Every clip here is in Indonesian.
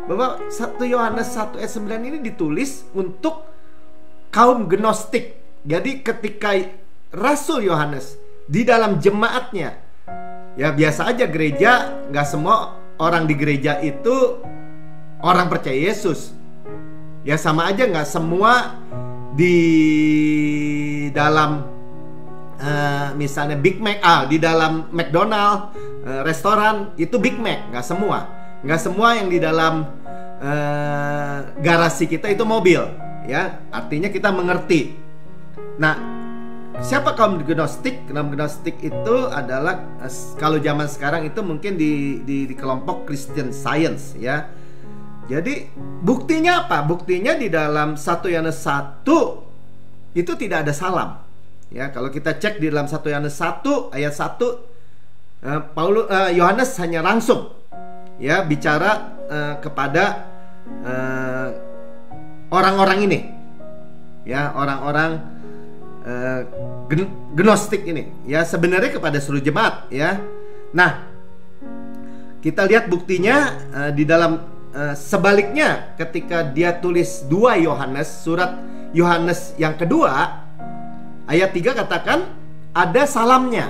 bahwa 1 Yohanes 1 ayat 9 ini ditulis untuk kaum Gnostik. Jadi ketika Rasul Yohanes di dalam jemaatnya, ya biasa aja gereja, nggak semua orang di gereja itu orang percaya Yesus. Ya sama aja, nggak semua di dalam misalnya Big Mac, di dalam McDonald restoran itu Big Mac, nggak semua yang di dalam garasi kita itu mobil, ya artinya kita mengerti. Nah, siapa kaum Gnostik? Kaum Gnostik itu adalah kalau zaman sekarang itu mungkin di kelompok Christian Science, ya. Jadi buktinya apa? Buktinya di dalam 1 Yohanes 1 itu tidak ada salam. Ya, kalau kita cek di dalam 1 Yohanes 1 ayat 1, Yohanes hanya langsung ya bicara kepada orang-orang ini. Ya, orang-orang Gnostik ini. Ya, sebenarnya kepada seluruh jemaat, ya. Nah, kita lihat buktinya di dalam sebaliknya ketika dia tulis 2 Yohanes, surat Yohanes yang kedua ayat 3 katakan ada salamnya.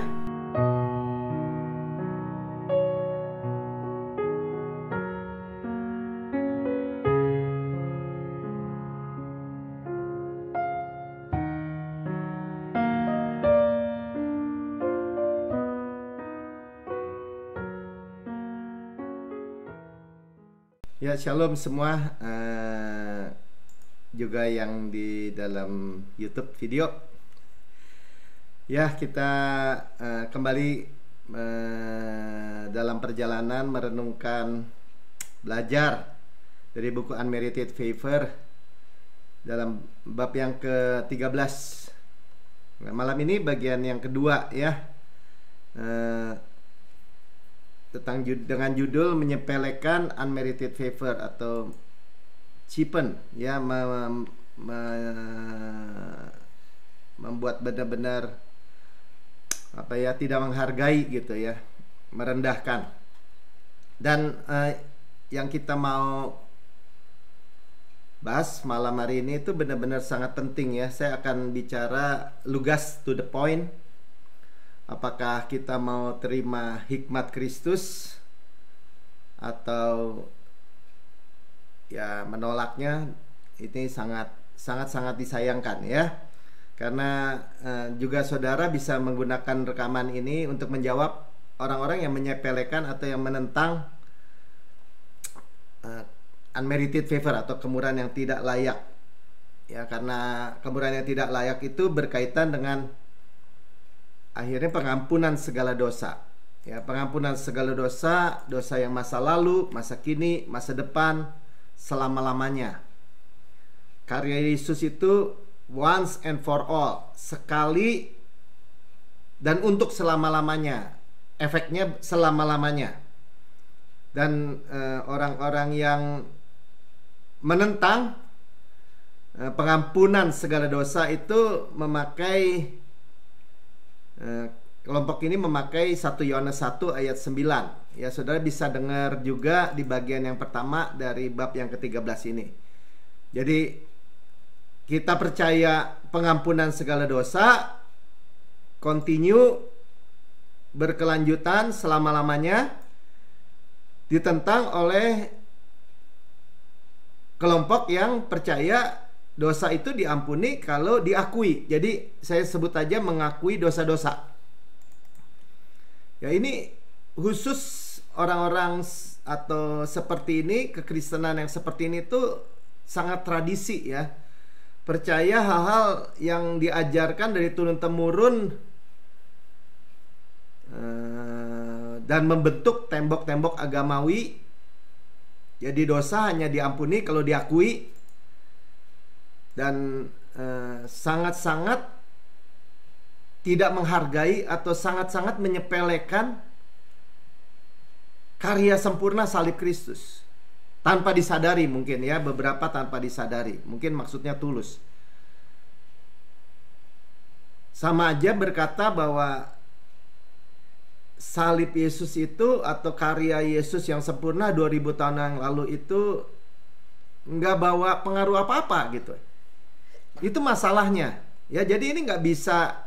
Ya, shalom semua, juga yang di dalam YouTube video. Ya, kita kembali dalam perjalanan merenungkan, belajar dari buku Unmerited Favor dalam bab yang ke-13. Nah, malam ini bagian yang kedua, ya, dengan judul menyepelekan unmerited favor atau cheapen, ya, membuat benar-benar apa ya, tidak menghargai gitu ya, merendahkan. Dan yang kita mau bahas malam hari ini itu benar-benar sangat penting, ya. Saya akan bicara lugas, to the point. Apakah kita mau terima hikmat Kristus atau ya menolaknya? Ini sangat disayangkan, ya. Karena juga saudara bisa menggunakan rekaman ini untuk menjawab orang-orang yang menyepelekan atau yang menentang unmerited favor atau kemurahan yang tidak layak. Ya, karena kemurahan yang tidak layak itu berkaitan dengan akhirnya pengampunan segala dosa. Ya, pengampunan segala dosa, dosa yang masa lalu, masa kini, masa depan, selama-lamanya. Karya Yesus itu once and for all, sekali dan untuk selama-lamanya. Efeknya selama-lamanya. Dan orang-orang yang menentang pengampunan segala dosa itu memakai, kelompok ini memakai 1 Yohanes 1 ayat 9. Ya, saudara bisa dengar juga di bagian yang pertama dari bab yang ke-13 ini. Jadi kita percaya pengampunan segala dosa continue, berkelanjutan selama-lamanya, ditentang oleh kelompok yang percaya dosa itu diampuni kalau diakui. Jadi saya sebut aja mengakui dosa-dosa. Ya, ini khusus orang-orang atau seperti ini, kekristenan yang seperti ini tuh sangat tradisi, ya. Percaya hal-hal yang diajarkan dari turun-temurun dan membentuk tembok-tembok agamawi. Jadi dosa hanya diampuni kalau diakui. Dan sangat-sangat tidak menghargai atau sangat-sangat menyepelekan karya sempurna salib Kristus. Tanpa disadari mungkin, ya, beberapa tanpa disadari. Mungkin maksudnya tulus. Sama aja berkata bahwa salib Yesus itu atau karya Yesus yang sempurna 2000 tahun yang lalu itu nggak bawa pengaruh apa-apa gitu. Itu masalahnya. Ya, jadi ini nggak bisa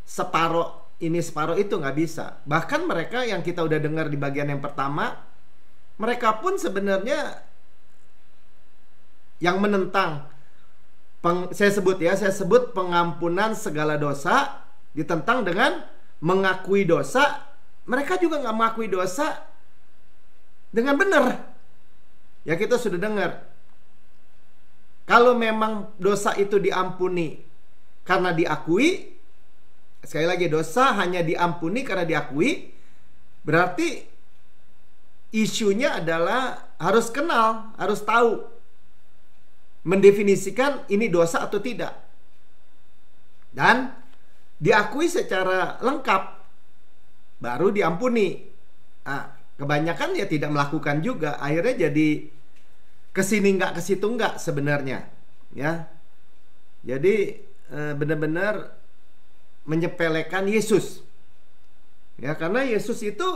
separoh ini separoh itu, nggak bisa. Bahkan mereka yang kita udah dengar di bagian yang pertama, mereka pun sebenarnya yang menentang saya sebut pengampunan segala dosa ditentang dengan mengakui dosa. Mereka juga nggak mengakui dosa dengan benar. Ya, kita sudah dengar. Kalau memang dosa itu diampuni karena diakui, sekali lagi, dosa hanya diampuni karena diakui, berarti isunya adalah harus kenal, harus tahu, mendefinisikan ini dosa atau tidak, dan diakui secara lengkap, baru diampuni. Nah, kebanyakan ya tidak melakukan juga, akhirnya jadi kesini nggak, kesitu nggak sebenarnya, ya. Jadi benar-benar menyepelekan Yesus, ya, karena Yesus itu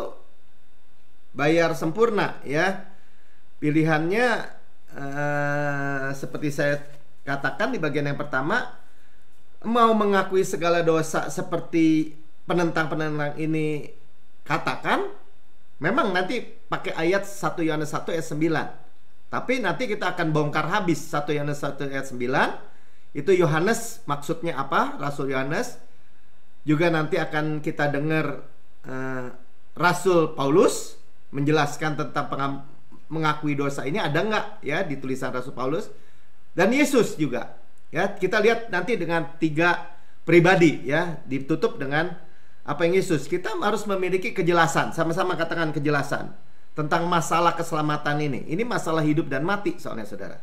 bayar sempurna, ya. Pilihannya seperti saya katakan di bagian yang pertama, mau mengakui segala dosa seperti penentang-penentang ini katakan, memang nanti pakai ayat 1 Yohanes 1 ayat 9. Tapi nanti kita akan bongkar habis 1 Yohanes 1 ayat 9. Itu Yohanes maksudnya apa? Rasul Yohanes. Juga nanti akan kita dengar Rasul Paulus menjelaskan tentang mengakui dosa ini ada nggak, ya, di tulisan Rasul Paulus. Dan Yesus juga, ya, kita lihat nanti dengan 3 pribadi, ya, ditutup dengan apa yang Yesus. Kita harus memiliki kejelasan, sama-sama katakan kejelasan tentang masalah keselamatan ini. Ini masalah hidup dan mati soalnya, saudara.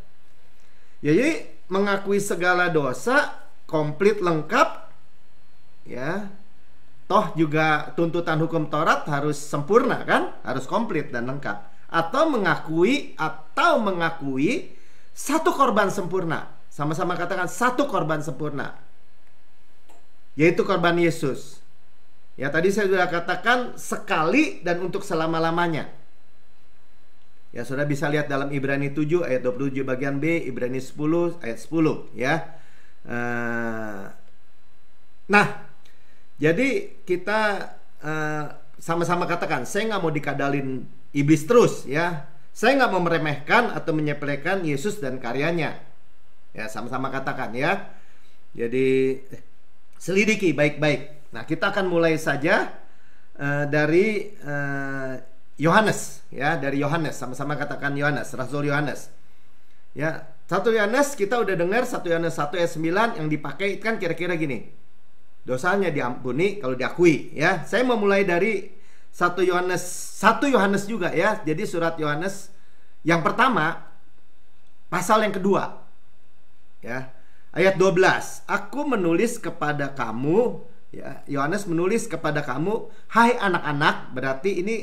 Ya, jadi mengakui segala dosa komplit lengkap, ya. Toh juga tuntutan hukum Taurat harus sempurna, kan? Harus komplit dan lengkap. Atau mengakui satu korban sempurna. Sama-sama katakan satu korban sempurna, yaitu korban Yesus. Ya, tadi saya sudah katakan sekali dan untuk selama-lamanya. Ya, saudara bisa lihat dalam Ibrani 7 ayat 27 bagian B, Ibrani 10 ayat 10, ya. Nah, jadi kita sama-sama katakan, saya nggak mau dikadalin iblis terus, ya. Saya nggak mau meremehkan atau menyepelekan Yesus dan karyanya. Ya, sama-sama katakan, ya. Jadi selidiki baik-baik. Nah, kita akan mulai saja dari Yohanes, ya, dari Yohanes. Sama-sama katakan Yohanes, Rasul Yohanes. Ya, 1 Yohanes kita udah dengar 1 Yohanes 1 ayat 9 yang dipakai kan kira-kira gini. Dosanya diampuni kalau diakui, ya. Saya mau mulai dari 1 Yohanes juga, ya. Jadi surat Yohanes yang pertama pasal yang kedua, ya. Ayat 12. Aku menulis kepada kamu, ya, Yohanes menulis kepada kamu, hai anak-anak, berarti ini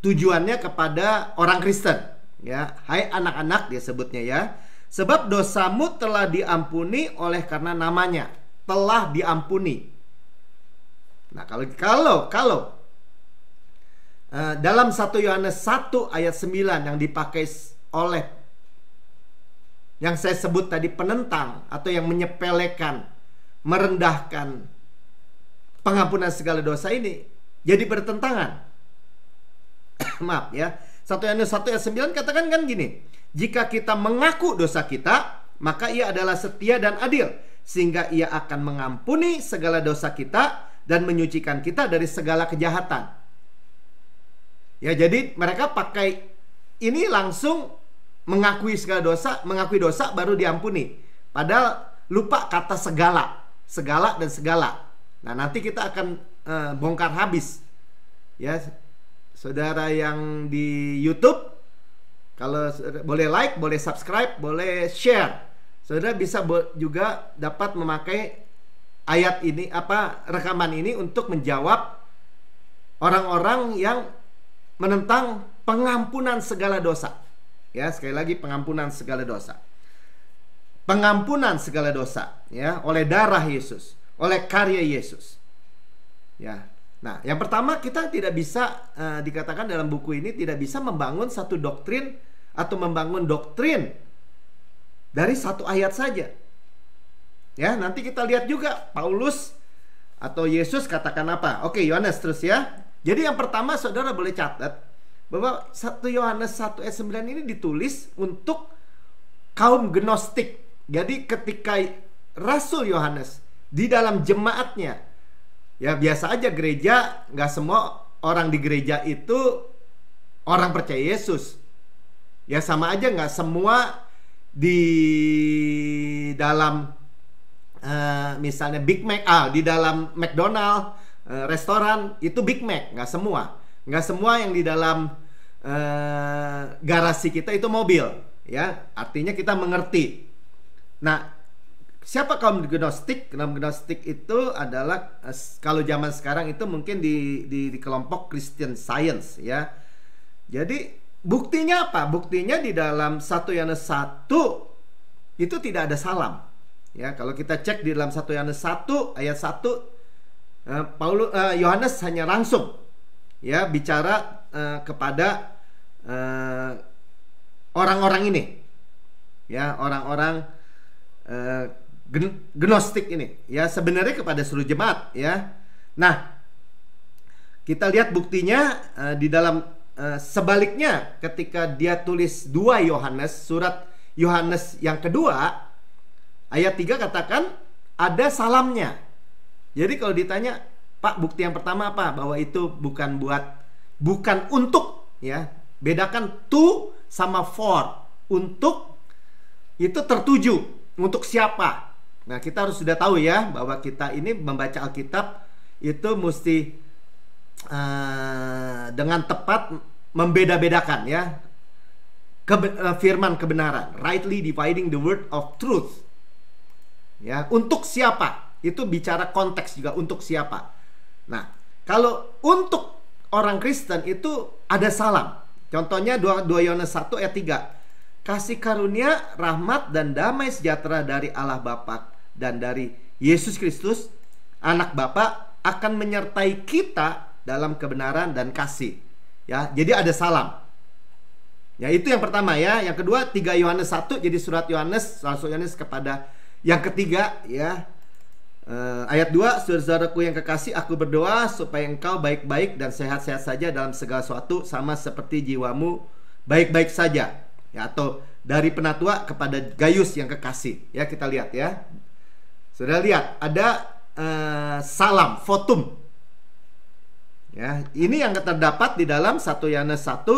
tujuannya kepada orang Kristen, ya. Hai anak-anak dia sebutnya, ya. Sebab dosamu telah diampuni oleh karena namanya, telah diampuni. Nah, kalau dalam 1 Yohanes 1 ayat 9 yang dipakai oleh yang saya sebut tadi penentang atau yang menyepelekan, merendahkan pengampunan segala dosa ini, jadi bertentangan. Maaf, ya. 1 Yohanes 1 ayat 9 katakan kan gini, jika kita mengaku dosa kita, maka ia adalah setia dan adil, sehingga ia akan mengampuni segala dosa kita dan menyucikan kita dari segala kejahatan. Ya, jadi mereka pakai ini langsung mengakui segala dosa, mengakui dosa baru diampuni. Padahal lupa kata segala dan segala. Nah, nanti kita akan bongkar habis. Ya, saudara yang di YouTube, kalau boleh like, boleh subscribe, boleh share. Saudara bisa juga dapat memakai ayat ini, rekaman ini untuk menjawab orang-orang yang menentang pengampunan segala dosa. Ya, sekali lagi pengampunan segala dosa. Pengampunan segala dosa, ya, oleh darah Yesus, oleh karya Yesus. Ya. Nah, yang pertama, kita tidak bisa dikatakan dalam buku ini tidak bisa membangun satu doktrin atau membangun doktrin dari satu ayat saja. Ya, nanti kita lihat juga Paulus atau Yesus katakan apa. Oke, Yohanes terus ya. Jadi yang pertama, saudara boleh catat bahwa 1 Yohanes 1 ayat 9 ini ditulis untuk kaum Gnostik. Jadi ketika Rasul Yohanes di dalam jemaatnya, ya biasa aja gereja, nggak semua orang di gereja itu orang percaya Yesus. Ya sama aja nggak semua di dalam misalnya Big Mac, di dalam McDonald restoran itu Big Mac, nggak semua yang di dalam garasi kita itu mobil, ya artinya kita mengerti. Nah, siapa kaum Gnostik? Kaum Gnostik itu adalah kalau zaman sekarang itu mungkin di kelompok Christian Science, ya. Jadi buktinya apa? Buktinya di dalam 1 Yohanes 1 itu tidak ada salam. Ya, kalau kita cek di dalam 1 Yohanes 1 ayat 1, Yohanes hanya langsung ya bicara kepada orang-orang ini. Ya, orang-orang Gnostik ini, ya sebenarnya kepada seluruh jemaat, ya. Nah, kita lihat buktinya di dalam sebaliknya ketika dia tulis 2 Yohanes, surat Yohanes yang kedua ayat 3 katakan ada salamnya. Jadi kalau ditanya, Pak, bukti yang pertama apa? Bahwa itu bukan untuk, ya. Bedakan to sama for. Untuk itu tertuju, untuk siapa? Nah, kita harus sudah tahu ya bahwa kita ini membaca Alkitab itu mesti dengan tepat membeda-bedakan, ya. Firman kebenaran, rightly dividing the word of truth. Ya, untuk siapa? Itu bicara konteks juga, untuk siapa. Nah, kalau untuk orang Kristen itu ada salam. Contohnya 2 Yohanes 1 ayat 3. Kasih karunia, rahmat dan damai sejahtera dari Allah Bapa dan dari Yesus Kristus anak Bapa akan menyertai kita dalam kebenaran dan kasih. Ya, jadi ada salam. Ya, itu yang pertama ya. Yang kedua 3 Yohanes 1 jadi surat Rasul Yohanes kepada yang ketiga, ya. Ayat 2, saudaraku yang kekasih, aku berdoa supaya engkau baik-baik dan sehat-sehat saja dalam segala sesuatu, sama seperti jiwamu baik-baik saja. Ya, atau dari penatua kepada Gaius yang kekasih. Ya, kita lihat ya. Sudah lihat ada salam, votum. Ya, ini yang terdapat di dalam 1 Yohanes 1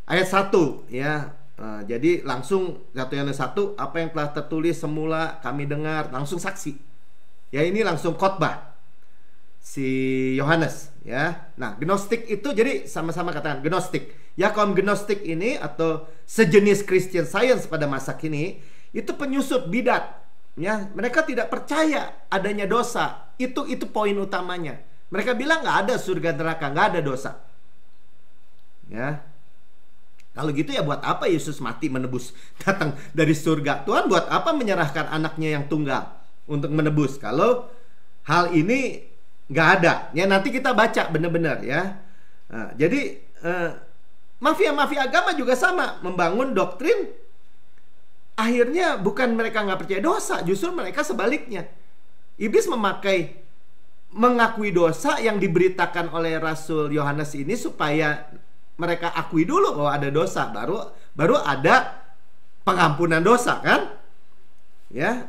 ayat 1, ya. Jadi langsung 1 Yohanes 1, apa yang telah tertulis semula kami dengar, langsung saksi. Ya, ini langsung khotbah si Yohanes, ya. Nah, Gnostik itu jadi sama-sama katakan Gnostik. Ya, kaum Gnostik ini atau sejenis Christian Science pada masa kini itu penyusup bidat. Ya, mereka tidak percaya adanya dosa. Itu poin utamanya. Mereka bilang nggak ada surga neraka, nggak ada dosa. Ya. Kalau gitu ya buat apa Yesus mati menebus datang dari surga? Tuhan buat apa menyerahkan anaknya yang tunggal untuk menebus kalau hal ini nggak ada? Ya, nanti kita baca benar-benar ya. Nah, jadi mafia-mafia agama juga sama, membangun doktrin. Akhirnya bukan mereka nggak percaya dosa, justru mereka sebaliknya. Iblis mengakui dosa yang diberitakan oleh Rasul Yohanes ini supaya mereka akui dulu bahwa ada dosa, baru ada pengampunan dosa, kan? Ya.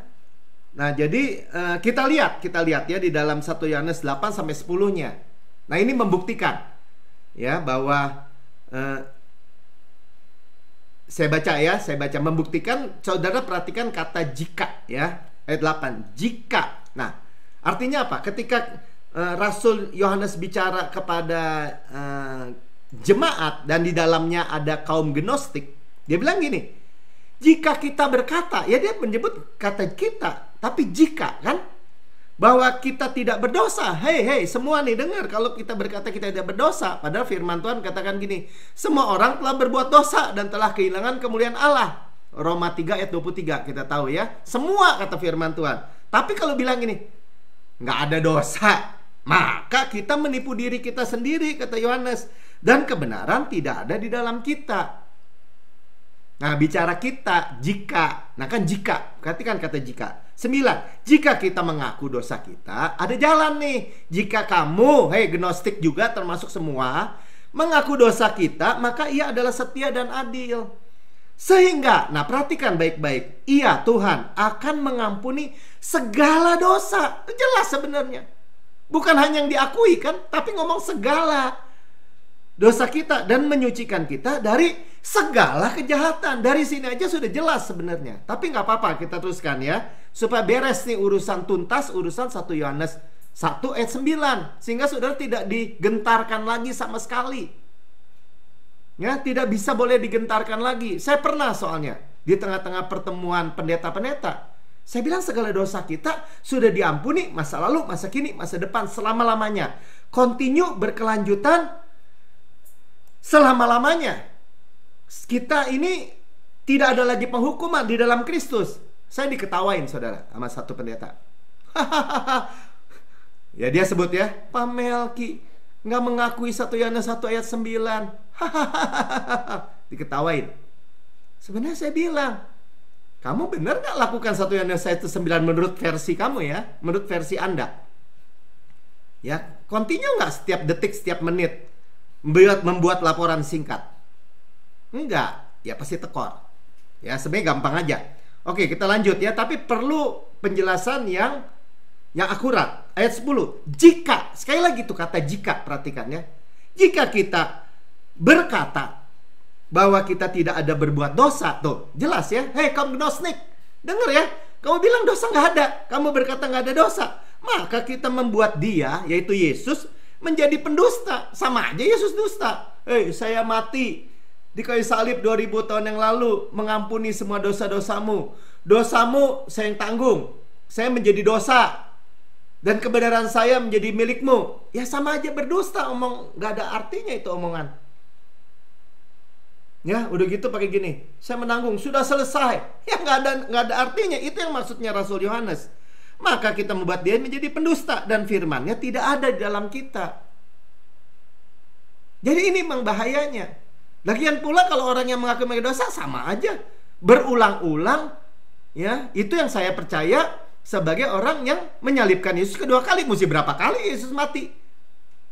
Nah, jadi kita lihat ya di dalam 1 Yohanes 8 sampai 10-nya. Nah, ini membuktikan ya bahwa saya baca membuktikan. Saudara perhatikan kata jika ya, ayat 8. Jika. Nah, artinya apa? Ketika Rasul Yohanes bicara kepada jemaat dan di dalamnya ada kaum Gnostik, dia bilang gini, jika kita berkata, ya dia menyebut kata kita, tapi jika, kan, bahwa kita tidak berdosa. Hei, semua nih dengar, kalau kita berkata kita tidak berdosa, padahal firman Tuhan katakan gini, semua orang telah berbuat dosa dan telah kehilangan kemuliaan Allah. Roma 3 ayat 23, kita tahu ya. Semua kata firman Tuhan. Tapi kalau bilang gini, nggak ada dosa, maka kita menipu diri kita sendiri, kata Yohanes, dan kebenaran tidak ada di dalam kita. Nah, bicara kita, jika. Nah kan jika, perhatikan kata jika. 9, jika kita mengaku dosa kita, ada jalan nih. Jika kamu, hei gnostik juga termasuk semua, mengaku dosa kita, maka ia adalah setia dan adil. Sehingga, nah perhatikan baik-baik, ia Tuhan akan mengampuni segala dosa. Jelas sebenarnya. Bukan hanya yang diakui kan, tapi ngomong segala dosa kita dan menyucikan kita dari segala kejahatan. Dari sini aja sudah jelas sebenarnya. Tapi nggak apa-apa, kita teruskan ya, supaya beres nih urusan tuntas, urusan 1 Yohanes 1 ayat 9, sehingga saudara tidak digentarkan lagi sama sekali. Ya, tidak bisa boleh digentarkan lagi. Saya pernah soalnya di tengah-tengah pertemuan pendeta-pendeta, saya bilang segala dosa kita sudah diampuni, masa lalu, masa kini, masa depan, selama-lamanya. Continue, berkelanjutan selama-lamanya. Kita ini tidak ada lagi penghukuman di dalam Kristus. Saya diketawain saudara sama satu pendeta. Ya dia sebut ya, Pak Melki nggak mengakui 1 Yohanes 1 ayat 9. Diketawain. Sebenarnya saya bilang, kamu benar nggak lakukan 1 Yohanes 1 9 menurut versi kamu ya, menurut versi Anda? Ya, continue nggak setiap detik, setiap menit membuat laporan singkat? Enggak, ya pasti tekor. Ya sebenarnya gampang aja. Oke, kita lanjut ya, tapi perlu penjelasan yang akurat. Ayat 10, jika, sekali lagi tuh kata jika, perhatikan ya. Jika kita berkata bahwa kita tidak ada berbuat dosa, tuh jelas ya. Hei kaum gnostik, dengar ya, kamu bilang dosa nggak ada, kamu berkata nggak ada dosa, maka kita membuat dia, yaitu Yesus, menjadi pendusta. Sama aja Yesus dusta. Hei, saya mati di kayu salib 2000 tahun yang lalu, mengampuni semua dosa-dosamu. Dosamu saya yang tanggung, saya menjadi dosa, dan kebenaran saya menjadi milikmu. Ya sama aja berdusta, nggak ada artinya itu omongan. Ya udah gitu pakai gini, saya menanggung, sudah selesai. Ya nggak ada artinya. Itu yang maksudnya Rasul Yohanes. Maka kita membuat dia menjadi pendusta, dan firman-Nya tidak ada di dalam kita. Jadi ini memang bahayanya. Lagian pula kalau orang yang mengaku dosa, sama aja berulang-ulang. Ya itu yang saya percaya sebagai orang yang menyalibkan Yesus kedua kali. Mesti berapa kali Yesus mati?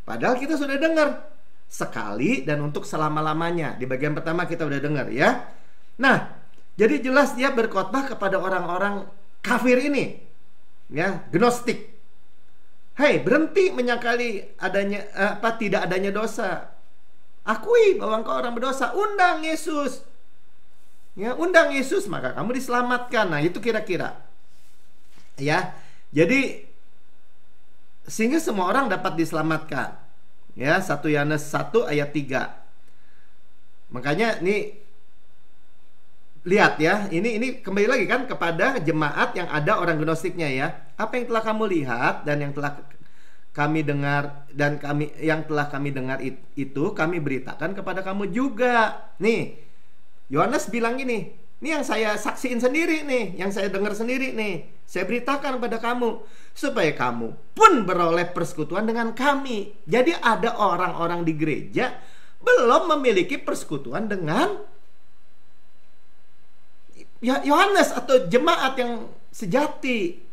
Padahal kita sudah dengar sekali dan untuk selama-lamanya. Di bagian pertama kita udah dengar ya. Nah, jadi jelas dia berkhotbah kepada orang-orang kafir ini, ya, gnostik. Hei, berhenti menyangkali tidak adanya dosa. Akui bahwa engkau orang berdosa. Undang Yesus. Ya, undang Yesus, maka kamu diselamatkan. Nah, itu kira-kira. Ya. Jadi sehingga semua orang dapat diselamatkan. Ya, 1 Yohanes 1 ayat 3. Makanya nih lihat ya, ini kembali lagi kan kepada jemaat yang ada orang gnostiknya ya. Apa yang telah kamu lihat dan yang telah kami dengar yang telah kami dengar itu kami beritakan kepada kamu juga. Nih, Yohanes bilang gini, ini yang saya saksiin sendiri nih, yang saya dengar sendiri nih. Saya beritakan kepada kamu supaya kamu pun beroleh persekutuan dengan kami. Jadi ada orang-orang di gereja belum memiliki persekutuan dengan Yohanes atau jemaat yang sejati.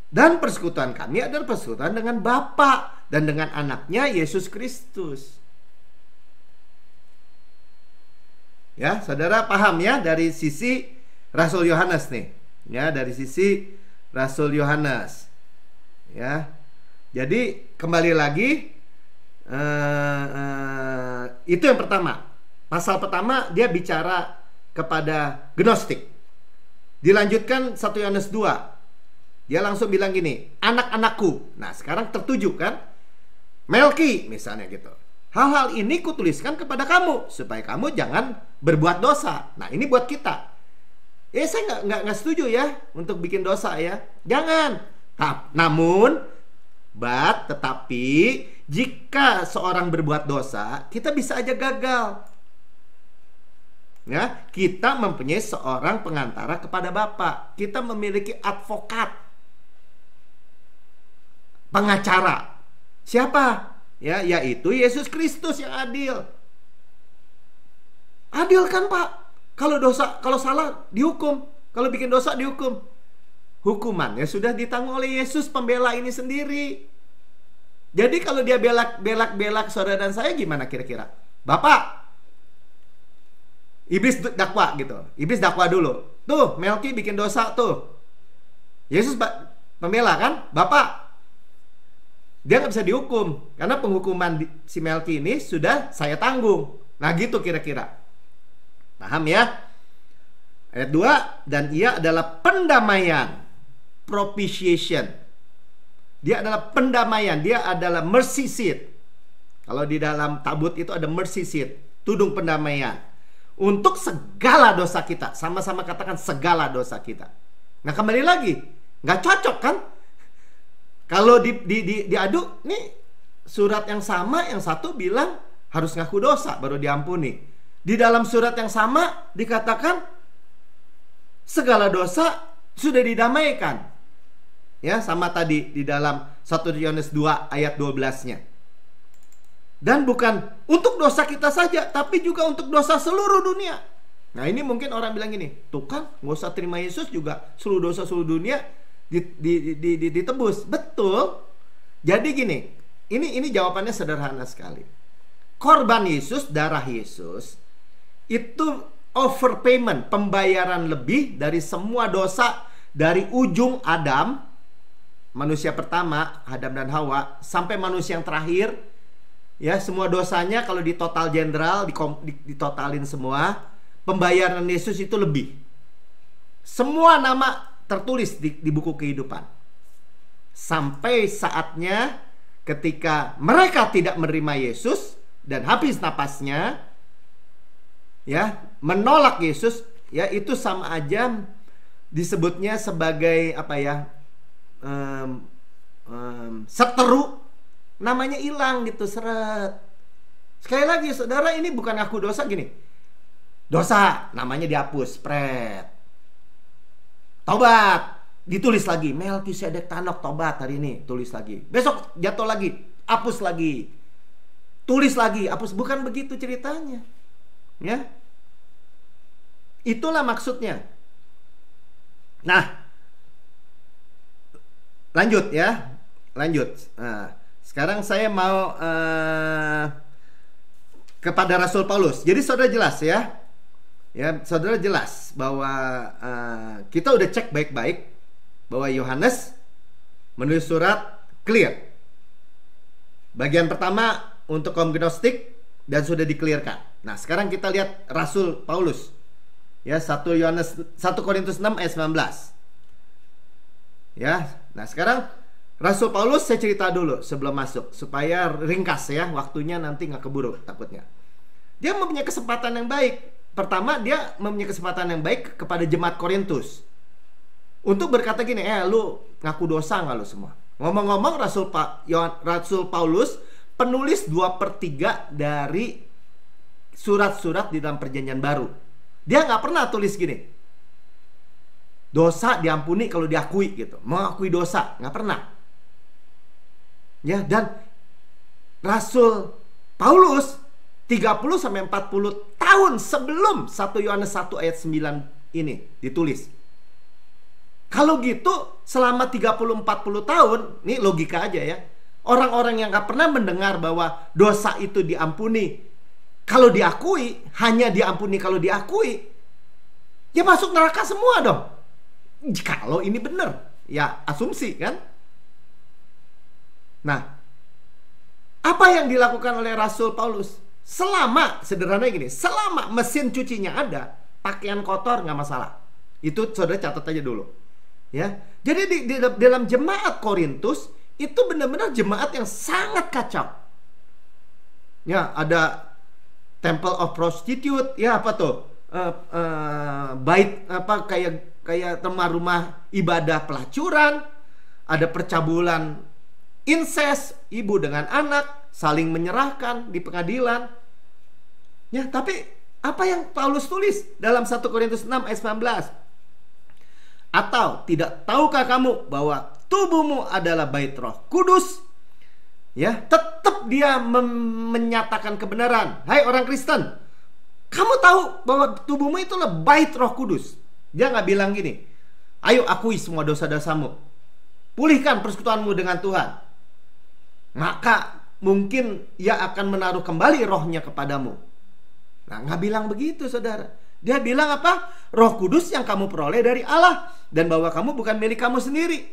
Dan persekutuan kami adalah persekutuan dengan Bapa dan dengan anaknya Yesus Kristus. Ya, saudara paham ya dari sisi Rasul Yohanes nih. Ya, dari sisi Rasul Yohanes. Ya. Jadi kembali lagi itu yang pertama. Pasal pertama dia bicara kepada gnostik. Dilanjutkan 1 Yohanes 2. Dia langsung bilang gini, anak-anakku. Nah, sekarang tertuju kan? Melki misalnya gitu. Hal-hal ini kutuliskan kepada kamu supaya kamu jangan berbuat dosa. Nah, ini buat kita. Saya nggak setuju ya untuk bikin dosa ya. Jangan. Tetapi jika seorang berbuat dosa, kita bisa aja gagal. Ya, kita mempunyai seorang pengantara kepada Bapa. Kita memiliki advokat. pengacara. Siapa? Ya, yaitu Yesus Kristus yang adil. Adil kan, Pak? Kalau salah dihukum, kalau bikin dosa dihukum. Hukumannya sudah ditanggung oleh Yesus pembela ini sendiri. Jadi kalau dia belak saudara dan saya, gimana kira-kira? Bapak, iblis dakwa gitu. Iblis dakwa dulu. Tuh, Melki bikin dosa tuh. Yesus pembela kan? Bapak, dia nggak bisa dihukum karena penghukuman si Melki ini sudah saya tanggung. Nah gitu kira-kira. Paham ya? Ayat 2, dan ia adalah pendamaian, propitiation. Dia adalah pendamaian, dia adalah mercy seat. Kalau di dalam tabut itu ada mercy seat, tudung pendamaian untuk segala dosa kita. Sama-sama katakan segala dosa kita. Nah kembali lagi, nggak cocok kan? Kalau diadu, nih surat yang sama, yang satu bilang harus ngaku dosa baru diampuni. Di dalam surat yang sama dikatakan segala dosa sudah didamaikan. Ya, sama tadi di dalam 1 Yohanes 2 ayat 12-nya. Dan bukan untuk dosa kita saja, tapi juga untuk dosa seluruh dunia. Nah ini mungkin orang bilang gini, tuh kan nggak usah terima Yesus juga seluruh dosa seluruh dunia ditebus. Betul. Jadi gini, ini jawabannya sederhana sekali. Korban Yesus, darah Yesus itu overpayment, pembayaran lebih dari semua dosa dari ujung Adam, manusia pertama, Adam dan Hawa, sampai manusia yang terakhir. Ya, semua dosanya kalau di total general, ditotalin semua, pembayaran Yesus itu lebih. Semua nama tertulis di buku kehidupan. Sampai saatnya ketika mereka tidak menerima Yesus dan habis napasnya, ya, menolak Yesus, ya itu sama aja disebutnya sebagai apa ya? Seteru, namanya hilang gitu, seret. Sekali lagi saudara, ini bukan aku dosa gini. Dosa namanya dihapus, pret. Tobat, ditulis lagi, Melkisedek Tanok tobat hari ini, tulis lagi. Besok jatuh lagi, hapus lagi. Tulis lagi, hapus. Bukan begitu ceritanya. Ya. Itulah maksudnya. Nah, lanjut ya. Lanjut. Nah, sekarang saya mau kepada Rasul Paulus. Jadi saudara jelas ya. Ya, saudara jelas bahwa kita udah cek baik-baik bahwa Yohanes menulis surat clear. Bagian pertama untuk kaum Gnostik dan sudah di-clearkan. Nah, sekarang kita lihat Rasul Paulus. Ya, 1 Korintus 6 ayat 19. Ya. Nah, sekarang Rasul Paulus saya cerita dulu sebelum masuk supaya ringkas ya, waktunya nanti nggak keburu takutnya. Dia mempunyai kesempatan yang baik. Pertama, dia mempunyai kesempatan yang baik kepada jemaat Korintus untuk berkata gini, lu ngaku dosa nggak lu semua? Ngomong-ngomong, Rasul Paulus penulis 2/3 dari surat-surat di dalam perjanjian baru. Dia nggak pernah tulis gini, dosa diampuni kalau diakui gitu, mengakui dosa, nggak pernah. Ya, dan Rasul Paulus 30-40 tahun sebelum 1 Yohanes 1 ayat 9 ini ditulis. Kalau gitu selama 30-40 tahun, ini logika aja ya, orang-orang yang gak pernah mendengar bahwa dosa itu diampuni kalau diakui, hanya diampuni kalau diakui, ya masuk neraka semua dong. Kalau ini benar, ya asumsi kan. Nah, apa yang dilakukan oleh Rasul Paulus? Selama, sederhananya gini, selama mesin cucinya ada, pakaian kotor nggak masalah. Itu saudara catat aja dulu. Ya, jadi di dalam jemaat Korintus itu benar-benar jemaat yang sangat kacau. Ya, ada Temple of Prostitute, ya apa tuh? Bait apa kayak rumah ibadah pelacuran, ada percabulan incest, ibu dengan anak saling menyerahkan di pengadilan. Ya, tapi apa yang Paulus tulis dalam 1 Korintus 6 ayat 19? Atau tidak tahukah kamu bahwa tubuhmu adalah bait Roh Kudus, ya, tetap dia menyatakan kebenaran. Hai orang Kristen, kamu tahu bahwa tubuhmu itulah bait Roh Kudus. Dia nggak bilang gini, ayo akui semua dosa-dosamu, pulihkan persekutuanmu dengan Tuhan, maka mungkin ia akan menaruh kembali rohnya kepadamu. Nah, nggak bilang begitu, saudara. Dia bilang apa? Roh Kudus yang kamu peroleh dari Allah, dan bahwa kamu bukan milik kamu sendiri.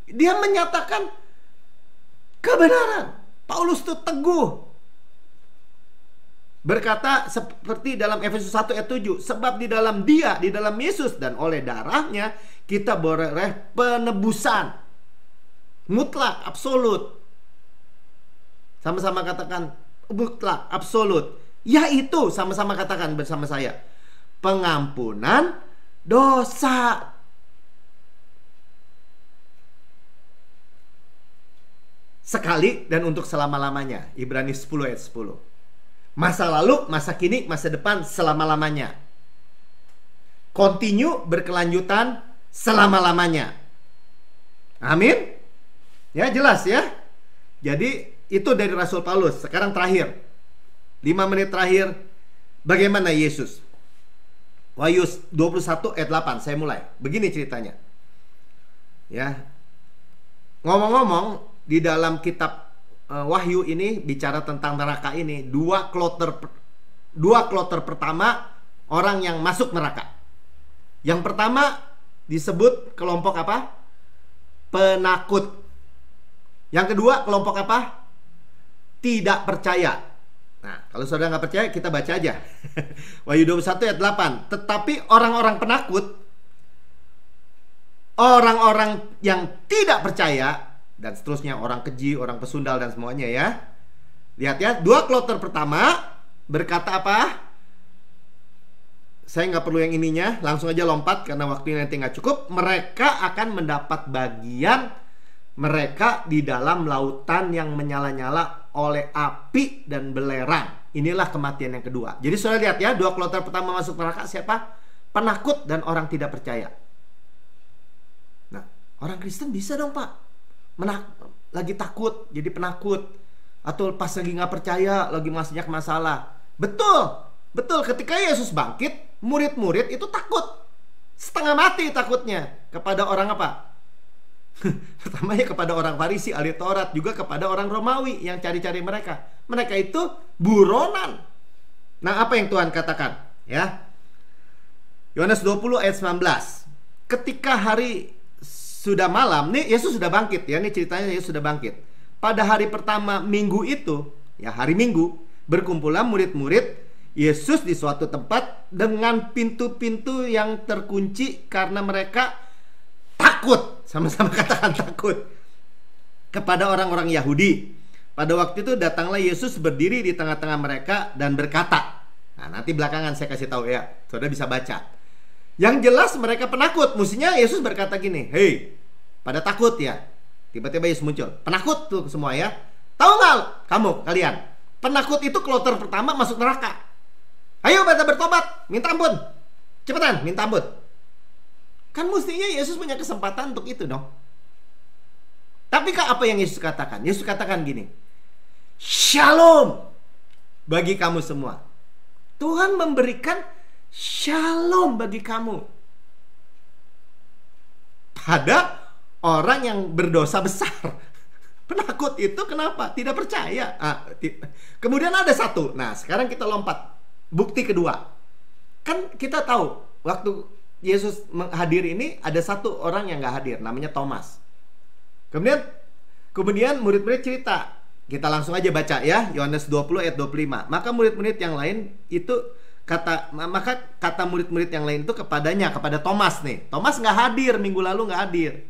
Dia menyatakan kebenaran. Paulus itu teguh berkata seperti dalam Efesus 1 ayat 7, sebab di dalam Dia, di dalam Yesus dan oleh darahnya kita beroleh penebusan mutlak, absolut. Sama-sama katakan mutlak, absolut. Yaitu, sama-sama katakan bersama saya, pengampunan dosa. Sekali dan untuk selama-lamanya. Ibrani 10 ayat 10. Masa lalu, masa kini, masa depan, selama-lamanya. Continue, berkelanjutan, selama-lamanya. Amin. Ya, jelas ya. Jadi itu dari Rasul Paulus. Sekarang terakhir, 5 menit terakhir, bagaimana Yesus? Wahyu 21 ayat 8. Saya mulai. Begini ceritanya. Ya. Ngomong-ngomong, di dalam kitab Wahyu ini bicara tentang neraka ini, dua kloter pertama orang yang masuk neraka. Yang pertama disebut kelompok apa? Penakut. Yang kedua kelompok apa? Tidak percaya. Nah, kalau saudara nggak percaya, kita baca aja. Wahyu 21 ayat 8. Tetapi orang-orang penakut, orang-orang yang tidak percaya, dan seterusnya, orang keji, orang pesundal, dan semuanya ya. Lihat ya, dua kloter pertama berkata apa? Saya nggak perlu yang ininya, langsung aja lompat karena waktunya nanti nggak cukup. Mereka akan mendapat bagian mereka di dalam lautan yang menyala-nyala oleh api dan belerang. Inilah kematian yang kedua. Jadi saudara lihat ya, dua kloter pertama masuk neraka siapa? Penakut dan orang tidak percaya. Nah, orang Kristen bisa dong Pak, lagi takut jadi penakut, atau pas lagi nggak percaya, lagi banyak masalah. Betul, ketika Yesus bangkit, murid-murid itu takut, setengah mati takutnya kepada orang apa? Pertamanya kepada orang Farisi, ahli Taurat, juga kepada orang Romawi yang cari-cari mereka. Mereka itu buronan. Nah, apa yang Tuhan katakan? Ya, Yohanes 20 ayat 19. Ketika hari sudah malam, nih Yesus sudah bangkit ya, nih ceritanya Yesus sudah bangkit. Pada hari pertama minggu itu, ya hari Minggu, berkumpullah murid-murid Yesus di suatu tempat dengan pintu-pintu yang terkunci karena mereka takut. Sama-sama katakan takut kepada orang-orang Yahudi. Pada waktu itu datanglah Yesus berdiri di tengah-tengah mereka dan berkata. Nah, nanti belakangan saya kasih tahu ya, saudara bisa baca. Yang jelas mereka penakut. Mestinya Yesus berkata gini, hei, pada takut ya. Tiba-tiba Yesus muncul, penakut tuh semua ya. Tahu nggak kalian, penakut itu kloter pertama masuk neraka. Ayo pada bertobat, minta ampun, cepetan minta ampun. Kan mestinya Yesus punya kesempatan untuk itu dong. Tapi apa yang Yesus katakan? Yesus katakan gini, Shalom bagi kamu semua. Tuhan memberikan Shalom bagi kamu pada orang yang berdosa besar. Penakut itu kenapa? Tidak percaya. Kemudian ada satu. Nah, sekarang kita lompat. Bukti kedua. Kan kita tahu waktu Yesus hadir ini ada satu orang yang gak hadir, namanya Thomas. Kemudian murid-murid cerita. Kita langsung aja baca ya, Yohanes 20 ayat 25. Maka murid-murid yang lain itu kata murid-murid yang lain itu kepadanya, kepada Thomas nih. Thomas nggak hadir, minggu lalu nggak hadir.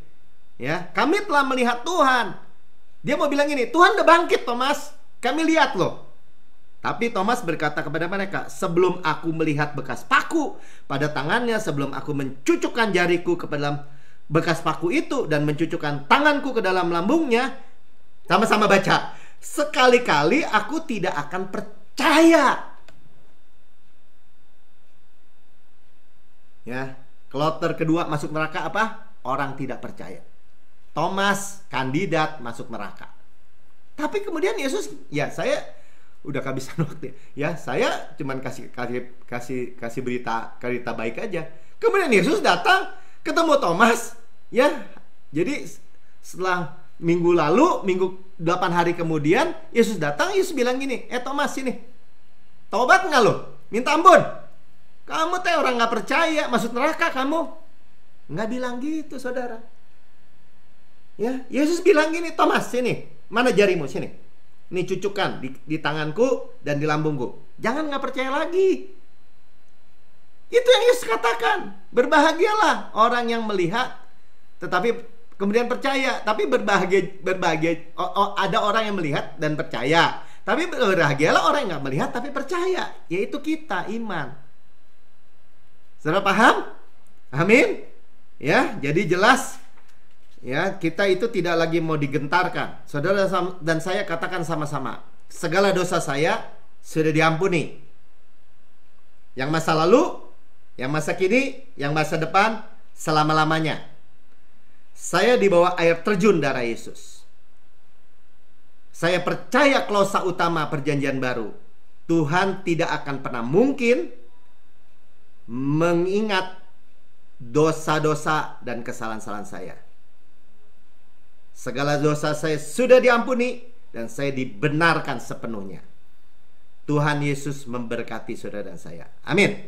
Ya, kami telah melihat Tuhan. Dia mau bilang ini, Tuhan udah bangkit Thomas, kami lihat loh. Tapi Thomas berkata kepada mereka, sebelum aku melihat bekas paku pada tangannya, sebelum aku mencucukkan jariku ke dalam bekas paku itu dan mencucukkan tanganku ke dalam lambungnya, sama-sama baca, sekali-kali aku tidak akan percaya. Ya, kloter kedua masuk neraka apa? Orang tidak percaya. Thomas kandidat masuk neraka. Tapi kemudian Yesus, ya saya udah kehabisan waktu. Ya, saya cuman kasih berita baik aja. Kemudian Yesus datang, ketemu Thomas, ya. Jadi setelah minggu 8 hari kemudian Yesus datang, Yesus bilang gini, Thomas sini, tobat nggak lo? Minta ampun. Kamu teh orang nggak percaya, masuk neraka kamu. Nggak bilang gitu, saudara. Ya, Yesus bilang gini, Thomas sini, mana jarimu sini? Nih cucukkan di tanganku dan di lambungku. Jangan nggak percaya lagi. Itu yang Yesus katakan. Berbahagialah orang yang melihat tetapi kemudian percaya. Tapi berbahagia ada orang yang melihat dan percaya. Tapi berbahagialah orang yang nggak melihat tapi percaya. Yaitu kita, iman. Saudara paham? Amin. Ya, jadi jelas. Ya, kita itu tidak lagi mau digentarkan. Saudara dan saya katakan sama-sama, segala dosa saya sudah diampuni. Yang masa lalu, yang masa kini, yang masa depan, selama-lamanya. Saya di bawah air terjun darah Yesus. Saya percaya klausa utama perjanjian baru. Tuhan tidak akan pernah mungkin mengingat dosa-dosa dan kesalahan-kesalahan saya. Segala dosa saya sudah diampuni dan saya dibenarkan sepenuhnya. Tuhan Yesus memberkati saudara dan saya. Amin.